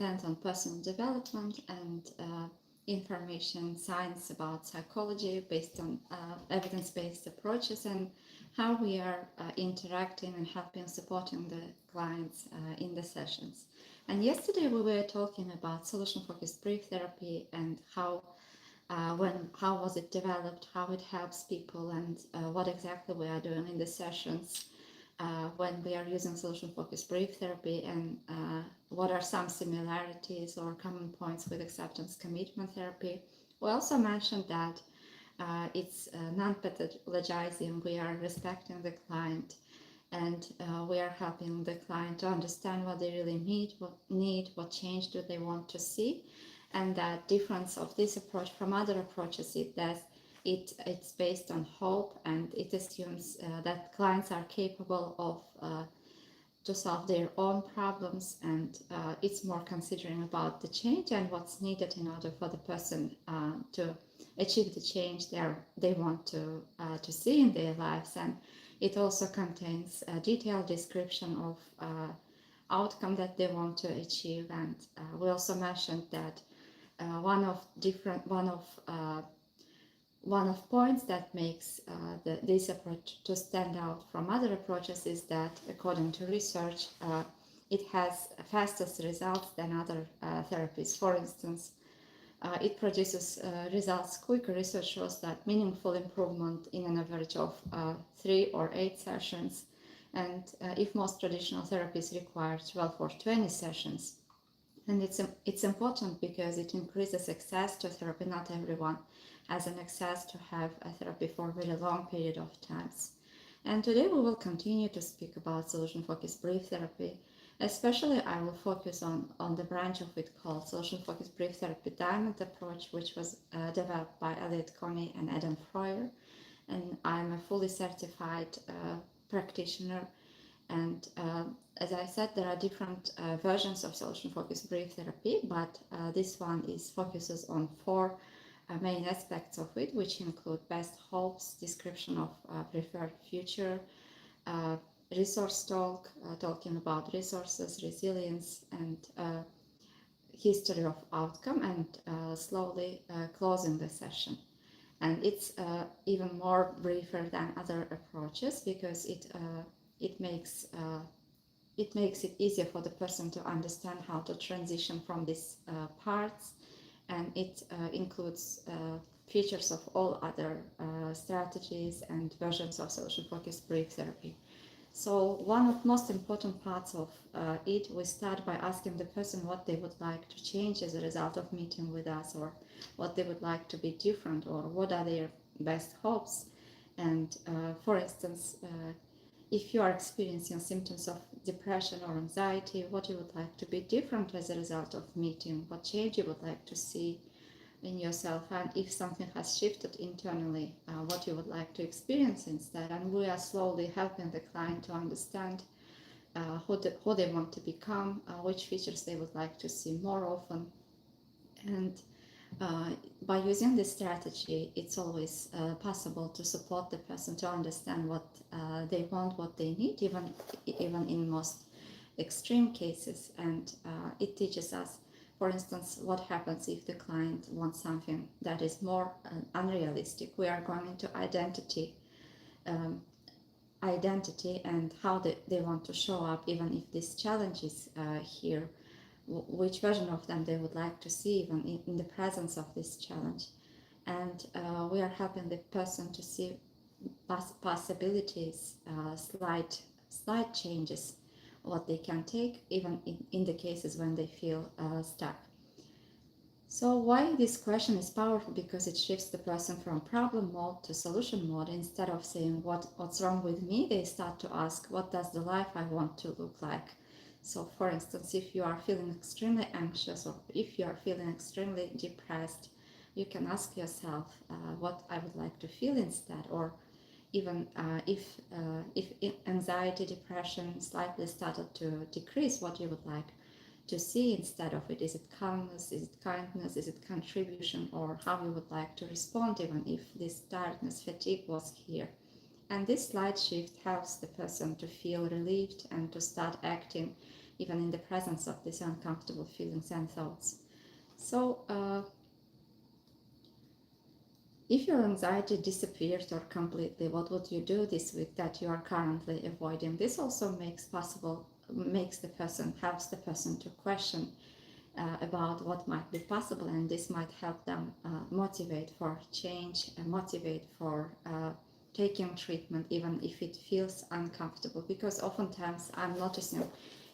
depends on personal development and information science about psychology based on evidence-based approaches, and how we are interacting and helping supporting the clients in the sessions. And yesterday we were talking about solution-focused brief therapy and how was it developed, how it helps people, and what exactly we are doing in the sessions when we are using solution-focused brief therapy, and what are some similarities or common points with acceptance commitment therapy. We also mentioned that it's non-pathologizing, we are respecting the client, and we are helping the client to understand what they really need, what change do they want to see. And that difference of this approach from other approaches is that it's based on hope, and it assumes that clients are capable of to solve their own problems, and it's more considering about the change and what's needed in order for the person to achieve the change they want to see in their lives. And it also contains a detailed description of outcome that they want to achieve. And we also mentioned that one of points that makes this approach to stand out from other approaches is that, according to research, it has fastest results than other therapies. For instance, it produces results quicker. Research shows that meaningful improvement in an average of 3 or 8 sessions, and if most traditional therapies require 12 or 20 sessions. And it's important because it increases access to therapy. Not everyone has an access to have a therapy for a very long period of times. And today we will continue to speak about solution-focused brief therapy. Especially I will focus on the branch of it called solution-focused brief therapy diamond approach, which was developed by Elliot Coney and Adam Freuer. And I'm a fully certified practitioner. And as I said, there are different versions of solution-focused brief therapy, but this one focuses on 4 main aspects of it, which include best hopes, description of preferred future, resource talk, talking about resources, resilience, and history of outcome, and slowly closing the session. And it's even more briefer than other approaches because it makes it easier for the person to understand how to transition from these parts, and it includes features of all other strategies and versions of solution-focused brief therapy. So one of the most important parts of it, we start by asking the person what they would like to change as a result of meeting with us, or what they would like to be different, or what are their best hopes. And for instance, if you are experiencing symptoms of depression or anxiety, what you would like to be different as a result of meeting, what change you would like to see in yourself, and if something has shifted internally, what you would like to experience instead. And we are slowly helping the client to understand who they want to become, which features they would like to see more often. And by using this strategy, it's always possible to support the person to understand what they want, what they need, even in most extreme cases. And it teaches us, for instance, what happens if the client wants something that is more unrealistic. We are going into identity and how they want to show up, even if this challenge is here, which version of them they would like to see even in the presence of this challenge. And we are helping the person to see possibilities, slight changes, what they can take, even in the cases when they feel stuck. So why this question is powerful? Because it shifts the person from problem mode to solution mode. Instead of saying what's wrong with me, they start to ask, what does the life I want to look like? So for instance, if you are feeling extremely anxious, or if you are feeling extremely depressed, you can ask yourself what I would like to feel instead. Or even if anxiety, depression slightly started to decrease, what you would like to see instead of it. Is it calmness? Is it kindness? Is it contribution? Or how you would like to respond even if this tiredness, fatigue was here. And this slight shift helps the person to feel relieved and to start acting even in the presence of these uncomfortable feelings and thoughts. So if your anxiety disappears or completely, what would you do this week that you are currently avoiding? This also helps the person to question about what might be possible, and this might help them motivate for change and motivate for taking treatment, even if it feels uncomfortable. Because oftentimes I'm noticing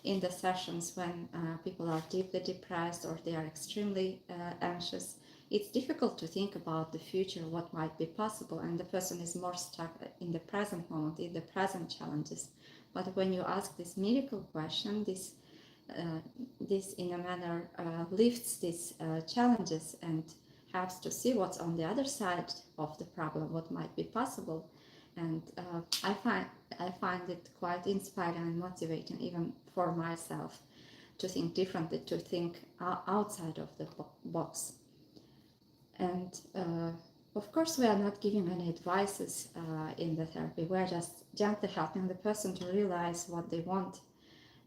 in the sessions when people are deeply depressed or they are extremely anxious, it's difficult to think about the future, what might be possible, and the person is more stuck in the present moment, in the present challenges. But when you ask this miracle question, this in a manner lifts these challenges and helps to see what's on the other side of the problem, what might be possible. And I find it quite inspiring and motivating, even for myself, to think differently, to think outside of the box. And of course, we are not giving any advices in the therapy. We are just gently helping the person to realize what they want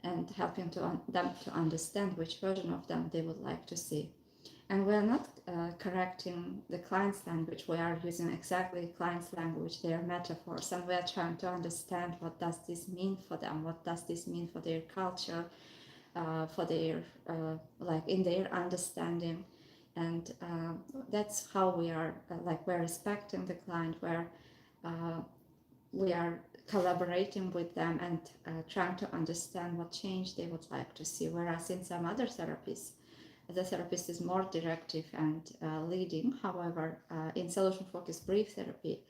and helping them to understand which version of them they would like to see. And we are not correcting the client's language. We are using exactly client's language, their metaphors, and we are trying to understand what does this mean for them, what does this mean for their culture, for their like in their understanding. And that's how we are we're respecting the client, where we are collaborating with them and trying to understand what change they would like to see. Whereas in some other therapies, the therapist is more directive and leading. However, in solution-focused brief therapy,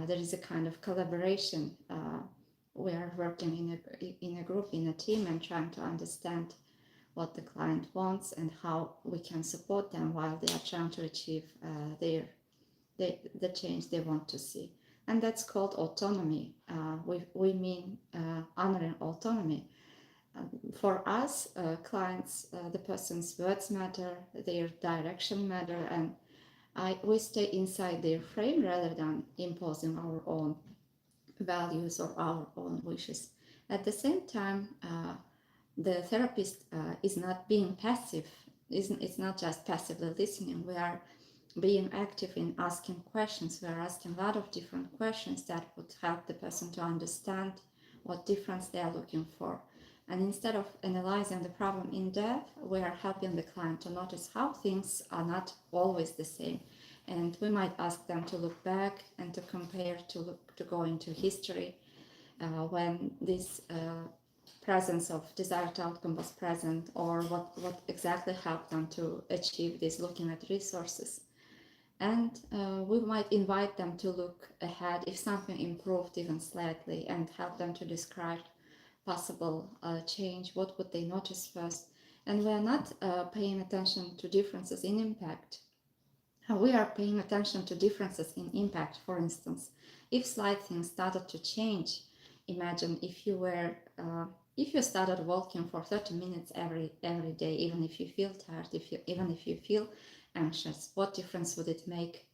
there is a kind of collaboration. We are working in a group, in a team, and trying to understand what the client wants and how we can support them while they are trying to achieve the change they want to see. And that's called autonomy. We mean honoring autonomy. For us, clients, the person's words matter, their direction matter, and we stay inside their frame rather than imposing our own values or our own wishes. At the same time, the therapist is not being passive. It's not just passively listening. We are being active in asking questions. We are asking a lot of different questions that would help the person to understand what difference they are looking for. And instead of analyzing the problem in depth, we are helping the client to notice how things are not always the same. And we might ask them to look back and to compare, to go into history when this presence of desired outcome was present, or what exactly helped them to achieve this, looking at resources. And we might invite them to look ahead if something improved even slightly, and help them to describe possible change. What would they notice first? And we are not paying attention to differences in impact. We are paying attention to differences in impact. For instance, if slight things started to change, imagine if you started walking for 30 minutes every day, even if you feel tired, even if you feel anxious, what difference would it make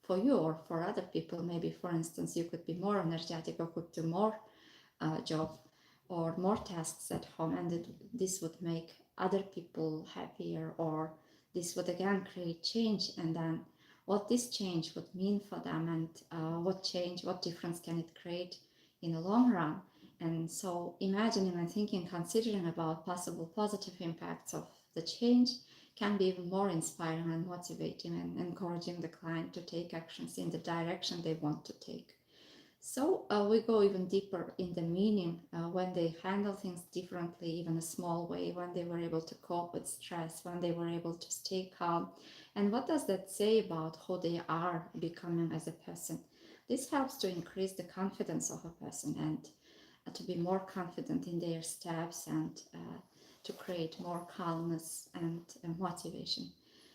for you or for other people? Maybe, for instance, you could be more energetic or could do more job or more tasks at home, and this would make other people happier, or this would again create change. And then what this change would mean for them, and what difference can it create in the long run. And so imagining and thinking, considering about possible positive impacts of the change can be even more inspiring and motivating, and encouraging the client to take actions in the direction they want to take. So we go even deeper in the meaning when they handle things differently, even a small way, when they were able to cope with stress, when they were able to stay calm. And what does that say about who they are becoming as a person? This helps to increase the confidence of a person, and to be more confident in their steps, and to create more calmness and motivation.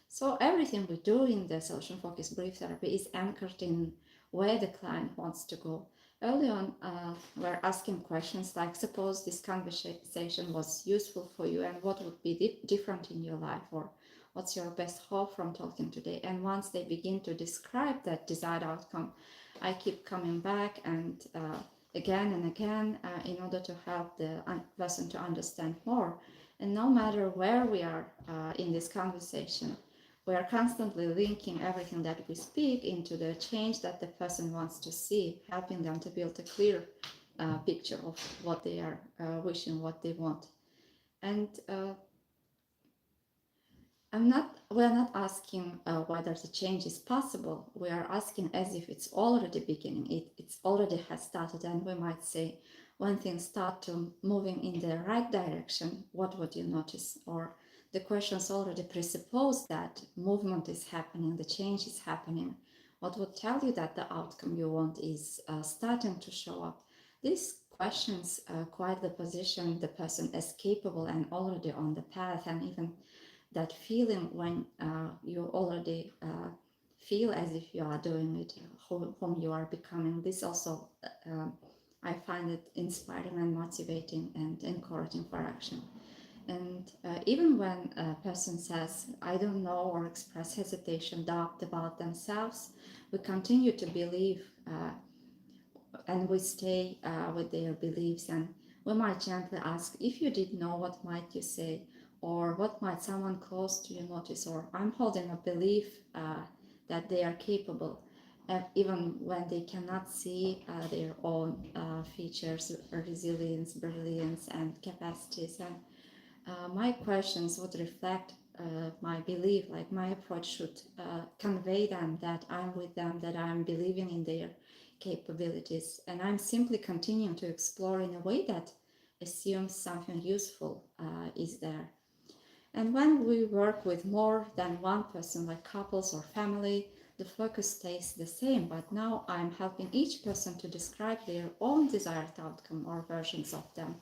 So everything we do in the solution-focused brief therapy is anchored in where the client wants to go. Early on, we're asking questions like, suppose this conversation was useful for you, and what would be different in your life, or what's your best hope from talking today? And once they begin to describe that desired outcome, I keep coming back and again and again in order to help the person to understand more. And no matter where we are in this conversation, we are constantly linking everything that we speak into the change that the person wants to see, helping them to build a clear picture of what they are wishing, what they want. And we're not asking whether the change is possible. We are asking as if it's already beginning. It's already has started, and we might say, when things start to moving in the right direction, what would you notice? Or the questions already presuppose that movement is happening, the change is happening. What would tell you that the outcome you want is starting to show up? These questions quietly position the person as capable and already on the path, and even that feeling when you already feel as if you are doing it, whom you are becoming. This also, I find it inspiring and motivating and encouraging for action. And even when a person says, I don't know, or express hesitation, doubt about themselves, we continue to believe and we stay with their beliefs. And we might gently ask, if you did know, what might you say? Or what might someone close to you notice? Or I'm holding a belief that they are capable, even when they cannot see their own features, resilience, brilliance, and capacities. And my questions would reflect my belief, like my approach should convey them that I'm with them, that I'm believing in their capabilities, and I'm simply continuing to explore in a way that assumes something useful is there. And when we work with more than one person, like couples or family, the focus stays the same, but now I'm helping each person to describe their own desired outcome or versions of them.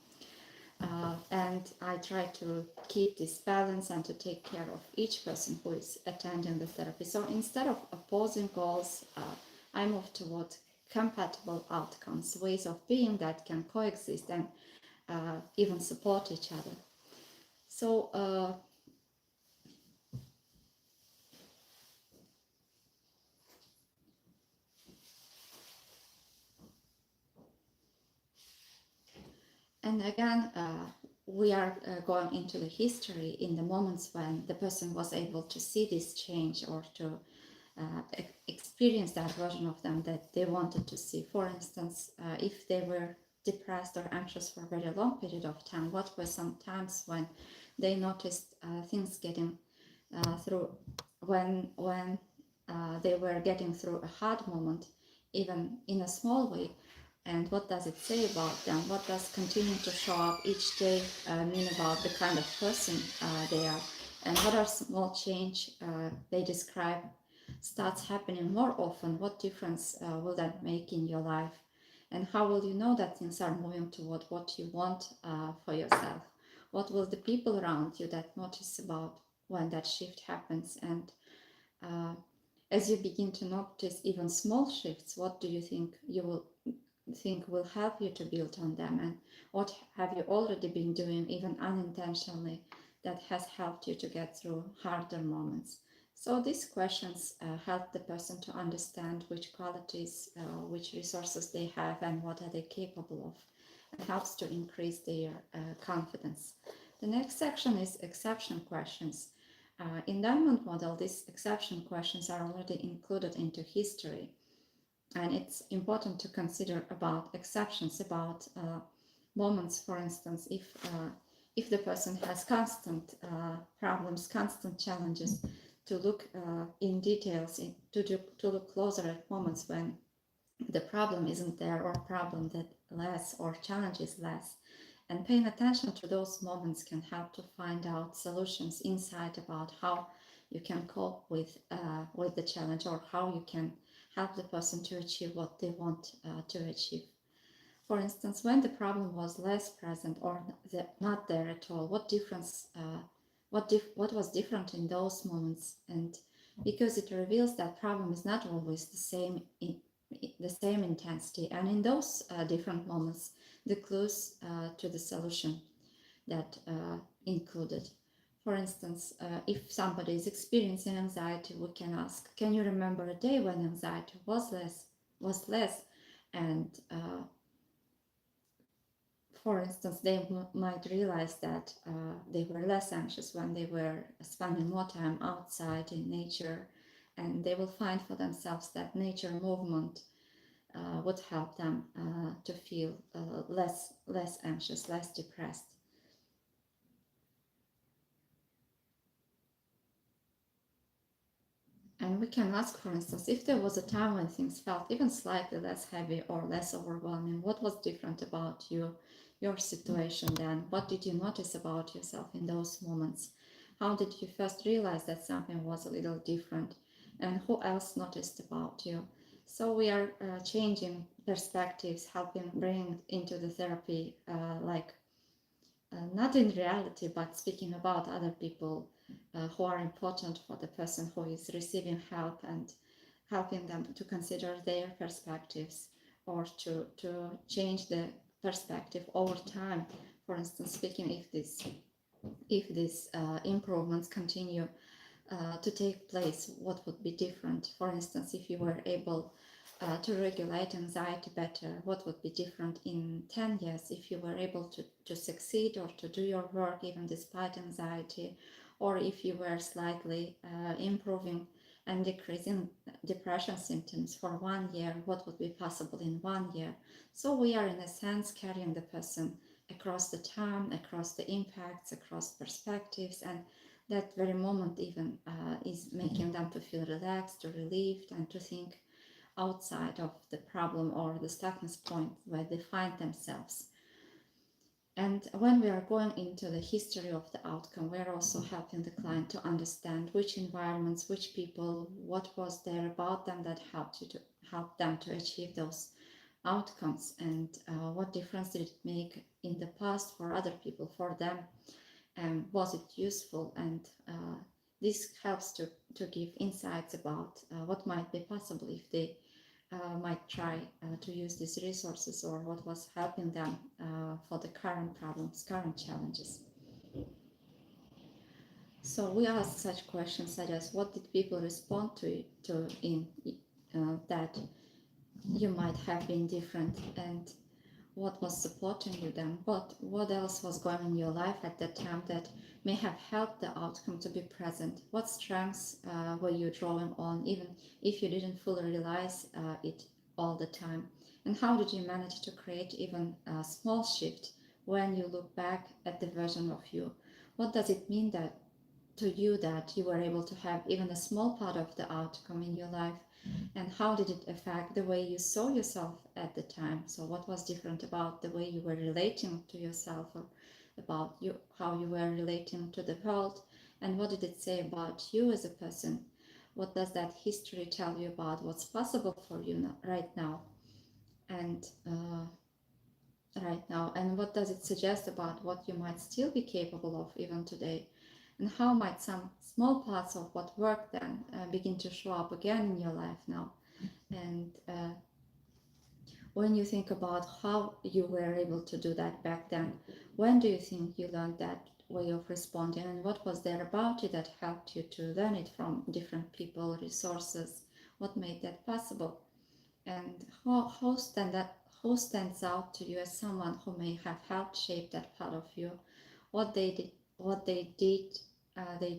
And I try to keep this balance and to take care of each person who is attending the therapy. So instead of opposing goals, I move toward compatible outcomes, ways of being that can coexist and even support each other. So and again, we are going into the history in the moments when the person was able to see this change or to experience that version of them that they wanted to see. For instance, if they were depressed or anxious for a very long period of time, what were some times when they noticed things getting through, when they were getting through a hard moment, even in a small way, and what does it say about them? What does continue to show up each day mean about the kind of person they are? And what are small change they describe starts happening more often? What difference will that make in your life? And how will you know that things are moving toward what you want for yourself? What will the people around you that notice about when that shift happens? And as you begin to notice even small shifts, what do you think will help you to build on them, and what have you already been doing even unintentionally that has helped you to get through harder moments? So these questions help the person to understand which qualities, which resources they have and what are they capable of, and helps to increase their confidence. The next section is exception questions. In Diamond Model, these exception questions are already included into history. And it's important to consider about exceptions, about moments, for instance, if the person has constant problems, constant challenges, to look in details, to look closer at moments when the problem isn't there, or problem that less, or challenge is less. And paying attention to those moments can help to find out solutions, insight about how you can cope with the challenge, or how you can help the person to achieve what they want to achieve. For instance, when the problem was less present or not there at all, what difference, what was different in those moments? And because it reveals that problem is not always the same intensity, and in those different moments, the clues to the solution that included. For instance, if somebody is experiencing anxiety, we can ask, can you remember a day when anxiety was less? And for instance, they might realize that they were less anxious when they were spending more time outside in nature, and they will find for themselves that nature movement would help them to feel less anxious, less depressed. And we can ask, for instance, if there was a time when things felt even slightly less heavy or less overwhelming, what was different about you, your situation then? What did you notice about yourself in those moments? How did you first realize that something was a little different? And who else noticed about you? So we are changing perspectives, helping bring into the therapy, not in reality, but speaking about other people who are important for the person who is receiving help, and helping them to consider their perspectives, or to change the perspective over time. For instance, speaking, if these improvements continue to take place, what would be different? For instance, if you were able to regulate anxiety better, what would be different in 10 years? If you were able to succeed or to do your work even despite anxiety, or if you were slightly improving and decreasing depression symptoms for 1 year, what would be possible in 1 year? So we are in a sense carrying the person across the time, across the impacts, across perspectives, and that very moment even is making them to feel relaxed or relieved, and to think outside of the problem or the stuckness point where they find themselves. And when we are going into the history of the outcome, we're also helping the client to understand which environments, which people, what was there about them that helped them to achieve those outcomes, and what difference did it make in the past for other people, for them, and was it useful? And this helps to give insights about what might be possible if they might try to use these resources, or what was helping them for the current problems, current challenges. So we ask such questions such as, what did people respond to in that you might have been different, and what was supporting you then? What else was going on in your life at that time that may have helped the outcome to be present? What strengths were you drawing on, even if you didn't fully realize it all the time? And how did you manage to create even a small shift when you look back at the version of you? What does it mean that to you that you were able to have even a small part of the outcome in your life? And how did it affect the way you saw yourself at the time? So what was different about the way you were relating to yourself, or about you, how you were relating to the world? And what did it say about you as a person? What does that history tell you about what's possible for you right now? And and what does it suggest about what you might still be capable of even today? And how might some small parts of what worked then begin to show up again in your life now? And when you think about how you were able to do that back then, when do you think you learned that way of responding, and what was there about it that helped you to learn it from different people, resources? What made that possible? And how stands out to you as someone who may have helped shape that part of you? What they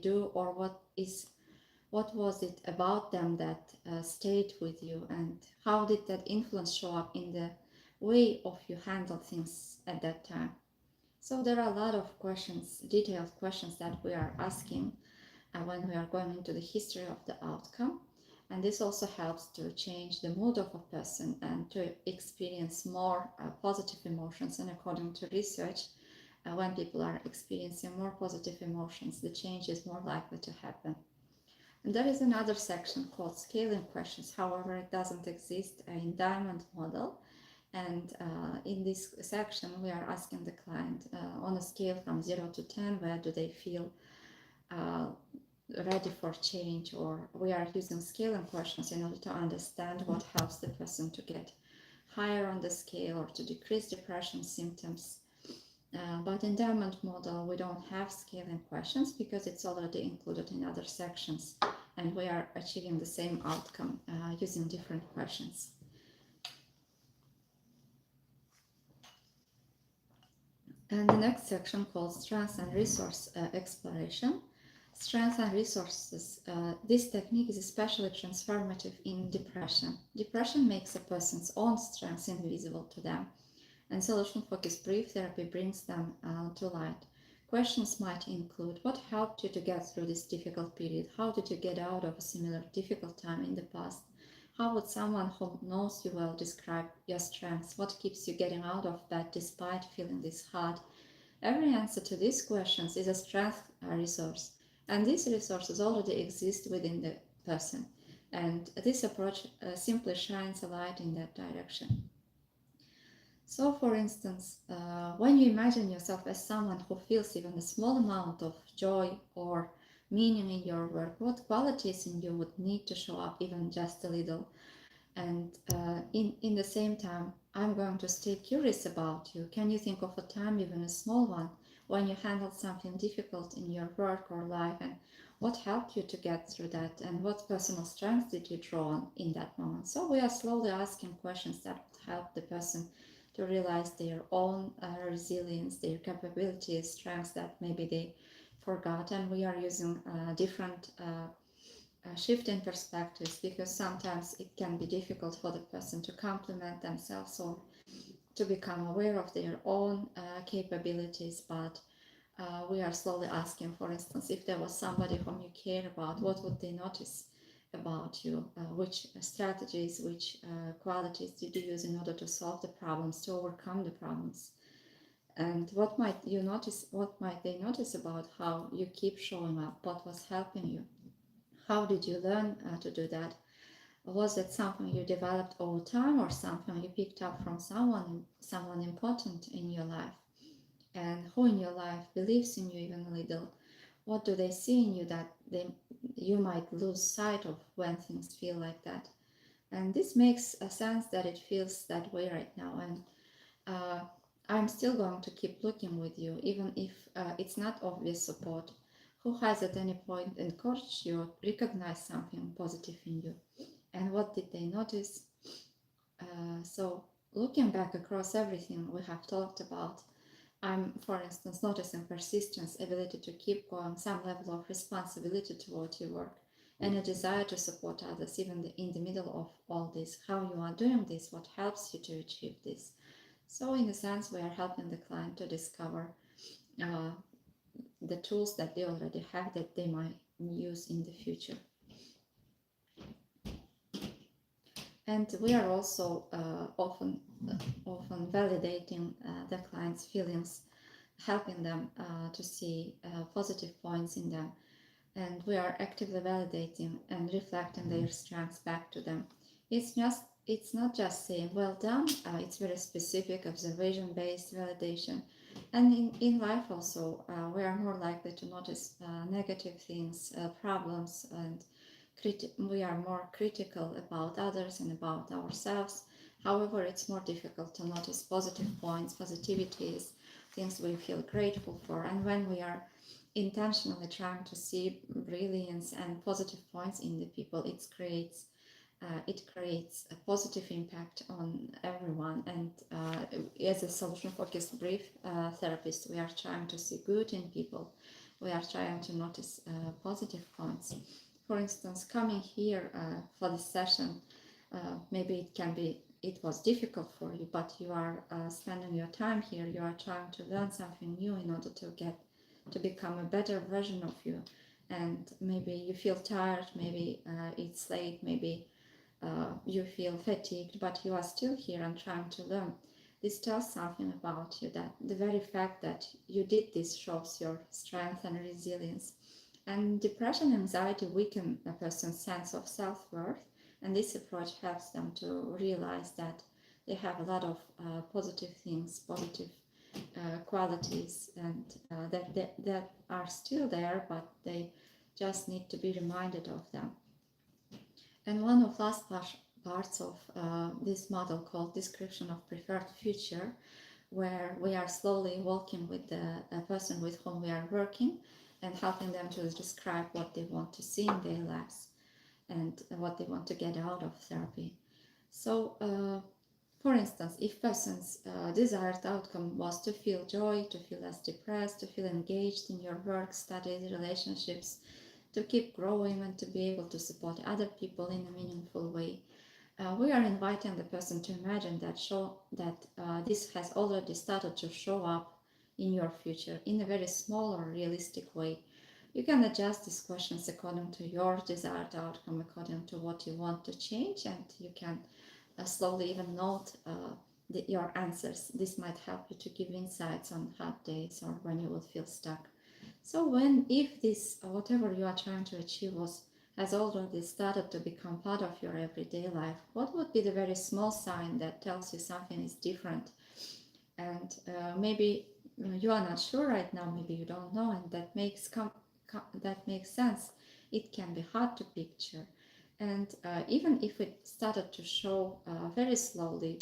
do, or what was it about them that stayed with you, and how did that influence show up in the way of you handle things at that time? So there are a lot of questions, detailed questions, that we are asking when we are going into the history of the outcome. And this also helps to change the mood of a person and to experience more positive emotions. And according to research, when people are experiencing more positive emotions, the change is more likely to happen. And there is another section called scaling questions. However, it doesn't exist in diamond model. And in this section, we are asking the client on a scale from 0 to 10, where do they feel ready for change? Or we are using scaling questions in order to understand what helps the person to get higher on the scale, or to decrease depression symptoms. But in diamond model, we don't have scaling questions because it's already included in other sections, and we are achieving the same outcome using different questions. And the next section called Strengths and Resource Exploration. Strengths and resources. This technique is especially transformative in depression. Depression makes a person's own strengths invisible to them, and solution-focused brief therapy brings them to light. Questions might include: what helped you to get through this difficult period? How did you get out of a similar difficult time in the past? How would someone who knows you well describe your strengths? What keeps you getting out of bed despite feeling this hard? Every answer to these questions is a strength resource, and these resources already exist within the person. And this approach simply shines a light in that direction. So, for instance, when you imagine yourself as someone who feels even a small amount of joy or meaning in your work, what qualities in you would need to show up even just a little? And in the same time, I'm going to stay curious about you. Can you think of a time, even a small one, when you handled something difficult in your work or life, and what helped you to get through that, and what personal strengths did you draw on in that moment? So we are slowly asking questions that help the person to realize their own resilience, their capabilities, strengths that maybe they forgot, and we are using different shift in perspectives, because sometimes it can be difficult for the person to compliment themselves or to become aware of their own capabilities, but we are slowly asking, for instance, if there was somebody whom you care about, what would they notice about you? Which strategies, which qualities did you use in order to solve the problems, to overcome the problems? And what might you notice, what might they notice about how you keep showing up? What was helping you? How did you learn to do that? Was it something you developed over time, or something you picked up from someone important in your life? And who in your life believes in you even a little? What do they see in you that you might lose sight of when things feel like that? And this makes a sense that it feels that way right now. And uh, I'm still going to keep looking with you, even if it's not obvious support. Who has at any point encouraged you or recognized something positive in you? And what did they notice? So, looking back across everything we have talked about, I'm, for instance, noticing persistence, ability to keep going, some level of responsibility toward your work, and a desire to support others, even in the middle of all this. How you are doing this, what helps you to achieve this. So, in a sense, we are helping the client to discover uh, the tools that they already have that they might use in the future. And we are also often validating the client's feelings, helping them to see positive points in them, and we are actively validating and reflecting their strengths back to them. It's not just saying well done. It's very specific observation-based validation. And in life also, we are more likely to notice negative things, problems, and we are more critical about others and about ourselves. However, it's more difficult to notice positive points, positivities, things we feel grateful for. And when we are intentionally trying to see brilliance and positive points in the people, it creates a positive impact on everyone. And as a solution-focused brief therapist, we are trying to see good in people. We are trying to notice positive points. For instance, coming here for this session, maybe it was difficult for you, but you are spending your time here. You are trying to learn something new in order to become a better version of you. And maybe you feel tired, maybe it's late, maybe you feel fatigued, but you are still here and trying to learn. This tells something about you, that the very fact that you did this shows your strength and resilience. And depression and anxiety weaken a person's sense of self-worth, and this approach helps them to realize that they have a lot of positive things, positive qualities, and that are still there, but they just need to be reminded of them. And one of last parts of this model called Description of Preferred Future, where we are slowly walking with the person with whom we are working and helping them to describe what they want to see in their lives and what they want to get out of therapy. So, For instance, if person's desired outcome was to feel joy, to feel less depressed, to feel engaged in your work, studies, relationships, to keep growing and to be able to support other people in a meaningful way, we are inviting the person to imagine that this has already started to show up in your future in a very small or realistic way. You can adjust these questions according to your desired outcome, according to what you want to change, and you can slowly even note your answers. This might help you to give insights on hard days or when you will feel stuck. So if this, whatever you are trying to achieve has already started to become part of your everyday life, what would be the very small sign that tells you something is different? And maybe you are not sure right now, maybe you don't know, and that makes sense. It can be hard to picture. And even if it started to show very slowly,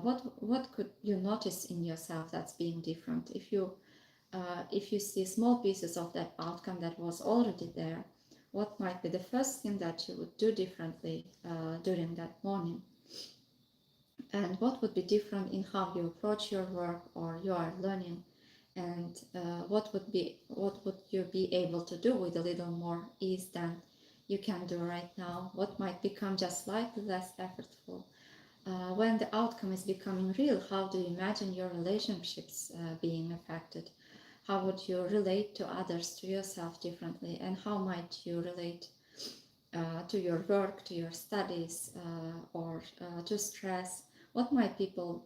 what could you notice in yourself that's being different? If you see small pieces of that outcome that was already there, what might be the first thing that you would do differently during that morning? And what would be different in how you approach your work or you are learning? And what would you be able to do with a little more ease than you can do right now? What might become just slightly less effortful? When the outcome is becoming real, how do you imagine your relationships being affected? How would you relate to others, to yourself differently? And how might you relate to your work, to your studies, or to stress? What might people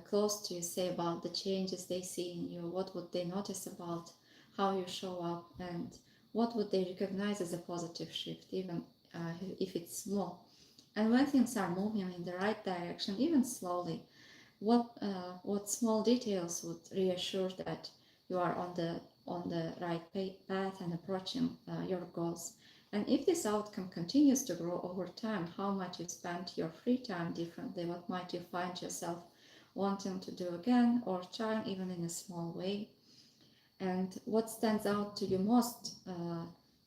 close to you say about the changes they see in you? What would they notice about how you show up? And what would they recognize as a positive shift, even if it's small? And when things are moving in the right direction, even slowly, what small details would reassure that you are on the right path and approaching your goals? And if this outcome continues to grow over time, how might you spend your free time differently? What might you find yourself wanting to do again or trying even in a small way? And what stands out to you most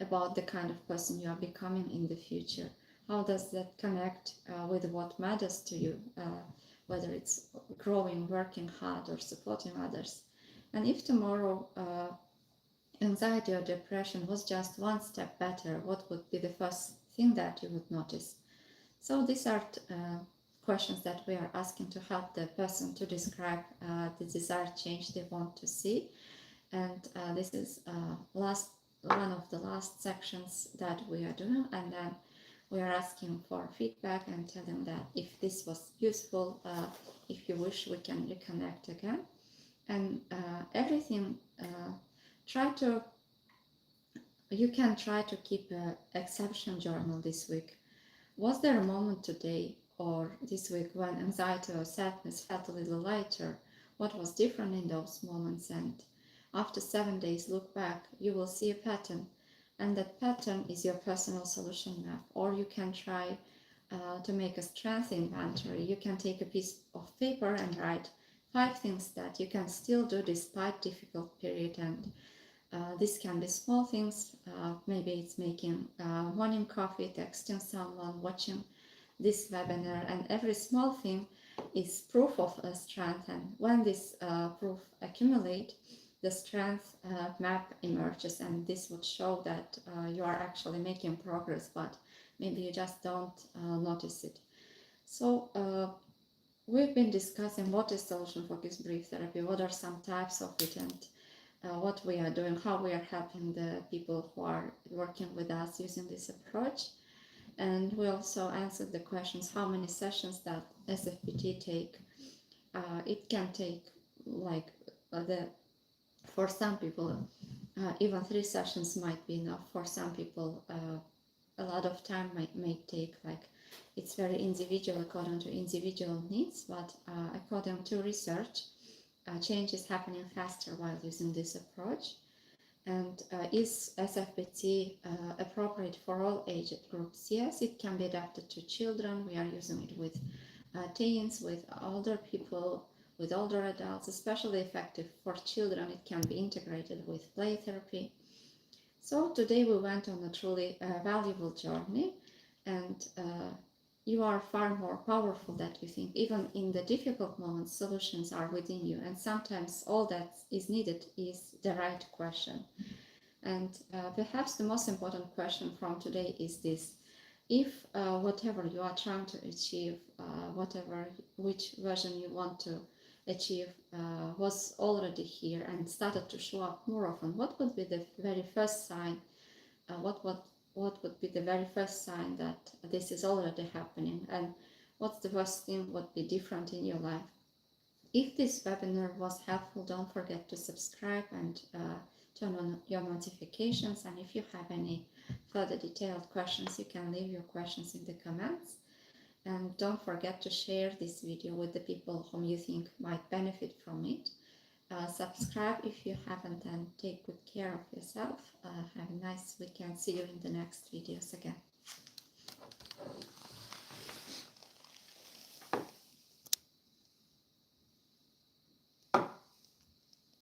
about the kind of person you are becoming in the future? How does that connect with what matters to you, whether it's growing, working hard, or supporting others? And if tomorrow anxiety or depression was just one step better, what would be the first thing that you would notice? So these are questions that we are asking to help the person to describe the desired change they want to see. And this is one of the last sections that we are doing, and then we are asking for feedback and telling that if this was useful, if you wish, we can reconnect again. And everything, you can try to keep an exception journal this week. Was there a moment today or this week when anxiety or sadness felt a little lighter? What was different in those moments? And after 7 days, look back, you will see a pattern, and that pattern is your personal solution map. Or you can try to make a strength inventory. You can take a piece of paper and write 5 things that you can still do despite difficult period. And this can be small things. Maybe it's making morning coffee, texting someone, watching this webinar, and every small thing is proof of a strength. And when this proof accumulate, the strength map emerges, and this would show that you are actually making progress, but maybe you just don't notice it. So we've been discussing what is solution-focused brief therapy, what are some types of it, and what we are doing, how we are helping the people who are working with us using this approach. And we also answered the questions, how many sessions that SFBT take. It can take for some people, even 3 sessions might be enough. For some people, a lot of time may take, it's very individual according to individual needs, but according to research, change is happening faster while using this approach. And is SFBT appropriate for all age groups? Yes, it can be adapted to children. We are using it with teens, with older people, with older adults, especially effective for children. It can be integrated with play therapy. So today we went on a truly valuable journey, and you are far more powerful than you think. Even in the difficult moments, solutions are within you, and sometimes all that is needed is the right question. And perhaps the most important question from today is this: if whatever you are trying to achieve, which version you want to achieve, was already here and started to show up more often, what would be the very first sign? What would be the very first sign that this is already happening? And what's the worst thing would be different in your life? If this webinar was helpful, don't forget to subscribe and turn on your notifications. And if you have any further detailed questions, you can leave your questions in the comments. And don't forget to share this video with the people whom you think might benefit from it. Subscribe if you haven't, and take good care of yourself. Have a nice weekend. See you in the next videos again.